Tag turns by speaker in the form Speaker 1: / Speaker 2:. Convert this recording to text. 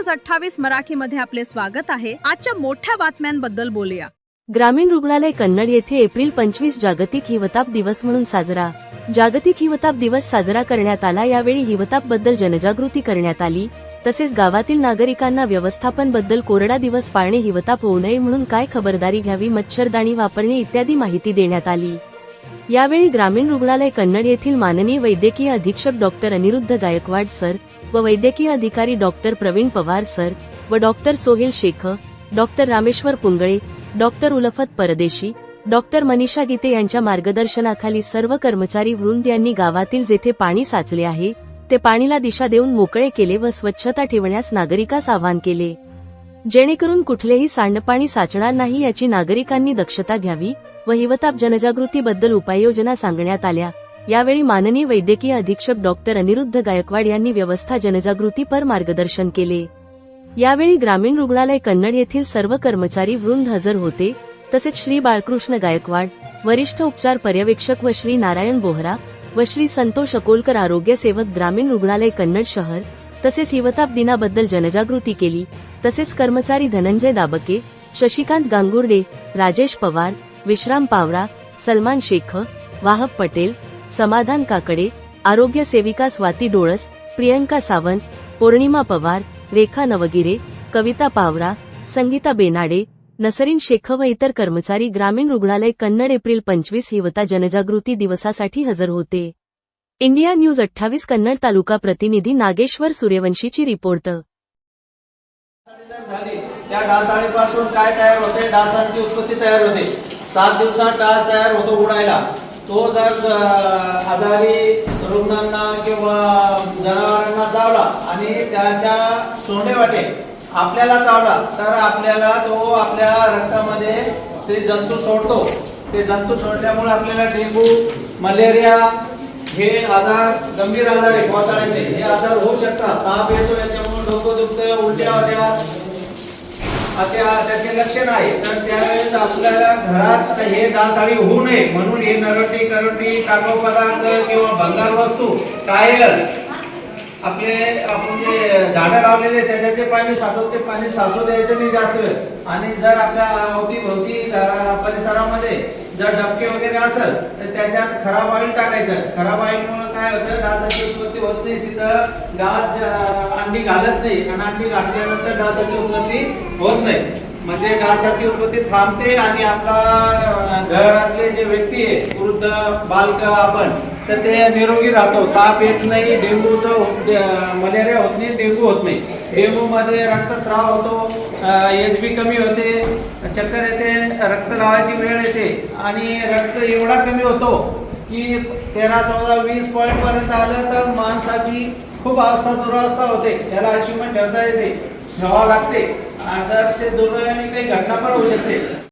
Speaker 1: News 28 मराठीमध्ये आपले स्वागत आहे। आजच्या मोठ्या बातम्यांबद्दल बोलूया।
Speaker 2: ग्रामीण रुग्णालय कन्नड येथे एप्रिल 25 जागतिक हिवताप दिवस म्हणून साजरा। जागतिक हिवताप दिवस साजरा करण्यात आला। यावेळी हिवताप बद्दल जनजागृती करण्यात आली। तसेच गावातील नागरिकांना व्यवस्थापन बद्दल कोरडा दिवस पाळणे, हिवताप होऊ नये म्हणून काय खबरदारी घ्यावी, मच्छरदाणी वापरणे इत्यादी माहिती देण्यात आली। यावेळी ग्रामीण रुग्णालय कन्नड येथील माननीय वैद्यकीय अधीक्षक डॉक्टर अनिरुद्ध गायकवाड सर व वैद्यकीय अधिकारी डॉक्टर प्रवीण पवार सर व doctor Sohel Shaikh, doctor Rameshwar Pungale, doctor Ulfat Pardeshi, doctor Manisha गीते यांच्या मार्गदर्शनाखाली सर्व कर्मचारी वृंद यांनी गावातील जेथे पाणी साचले आहे ते पाणीला दिशा देऊन मोकळे केले व स्वच्छता ठेवण्यास नागरिकास आवाहन केले, जेणेकरून कुठलेही सांडपाणी साचणार नाही याची नागरिकांनी दक्षता घ्यावी व हिवताप जनजागृती बद्दल उपाययोजना सांगण्यात आल्या। यावेळी माननीय वैद्यकीय अधीक्षक डॉक्टर अनिरुद्ध गायकवाड यांनी व्यवस्था जनजागृती पर मार्गदर्शन केले। यावेळी ग्रामीण रुग्णालय कन्नड येथील सर्व कर्मचारी वृंद हजर होते। तसेच श्री बाळकृष्ण गायकवाड वरिष्ठ उपचार पर्यवेक्षक व श्री नारायण बोहरा व श्री संतोष अकोलकर आरोग्य सेवक ग्रामीण रुग्णालय कन्नड शहर तसेच हिवताप दिनाबद्दल जनजागृती केली। तसेच कर्मचारी धनंजय दाबके, शशिकांत गांगुर्डे, राजेश पवार, विश्राम पावरा, सलमान शेख, वाहब पटेल, समाधान काकडे, आरोग्य सेविका स्वाती डोळस, प्रियंका सावंत, पौर्णिमा पवार, रेखा नवगिरे, कविता पावरा, संगीता बेनाडे, नसरीन शेख व इतर कर्मचारी ग्रामीण रुग्णालय कन्नड एप्रिल 25 हिवताप जनजागृती दिवसासाठी हजर होते। इंडिया न्यूज 28 कन्नड तालुका प्रतिनिधी नागेश्वर सूर्यवंशीची रिपोर्ट।
Speaker 3: त्या डासाळीपासून काय तयार होते? डासांची उत्पत्ती तयार होते। 7 दिवसात डास तयार होतो उडायला। तो जर आजारी रुग्णांना किंवा जनावरांना चावला आणि त्याच्या सोंडेवाटे आपल्याला चावला तर आपल्याला तो आपल्या रक्तामध्ये ते जंतू सोडतो। ते जंतू सोडल्यामुळे आपल्याला डेंगू, मलेरिया हे आजार, गंभीर आजार आहे पावसाळ्याचे, हे आजार होऊ शकतात। ताप येतो, याच्यामुळे डोकं दुखतं, उलट्या होत्या, असे त्याचे लक्षण आहे। तर त्यावेळेस आपल्याला घरात हे डासाळी होऊ नये म्हणून हे नरोटी, करंटी, टाकाऊ पदार्थ किंवा भंगार वस्तू टायर आपण जे झाडं लावलेले त्याच्याचे पाणी साठवून ते पाणी साचू द्यायचं नाही जास्त वेळ। आणि जर आपल्या अवतीभोवती परिसरामध्ये जर डबके वगैरे असेल तर त्याच्यात खराब ऑइल टाकायचं। खराब ऑइलमुळे काय होतं? डासाची उत्पत्ती होत नाही, तिथं डास अंडी घालत नाही आणि अंडी घातल्यानंतर डासाची उत्पत्ती होत नाही, म्हणजे डासाची उत्पत्ती थांबते आणि आपला घरातले जे व्यक्ती आहे, वृद्ध, बालक आपण, तर ते निरोगी राहतो। ताप येत नाही, मलेरिया होत नाही, डेंगू होत नाही। डेंगू मध्ये रक्तस्राव होतो, एचबी कमी होते, चक्कर येते, रक्त लावायची वेळ येते आणि रक्त एवढा कमी होतो की 13, 14, 20 पॉईंट पर्यंत आलं तर माणसाची खूप दुरावस्था होते। त्याला आयसीयू मध्ये ठेवता येते, ठेवावं लागते। जर ते दुर्दैवाने काही घटना पण होऊ शकते।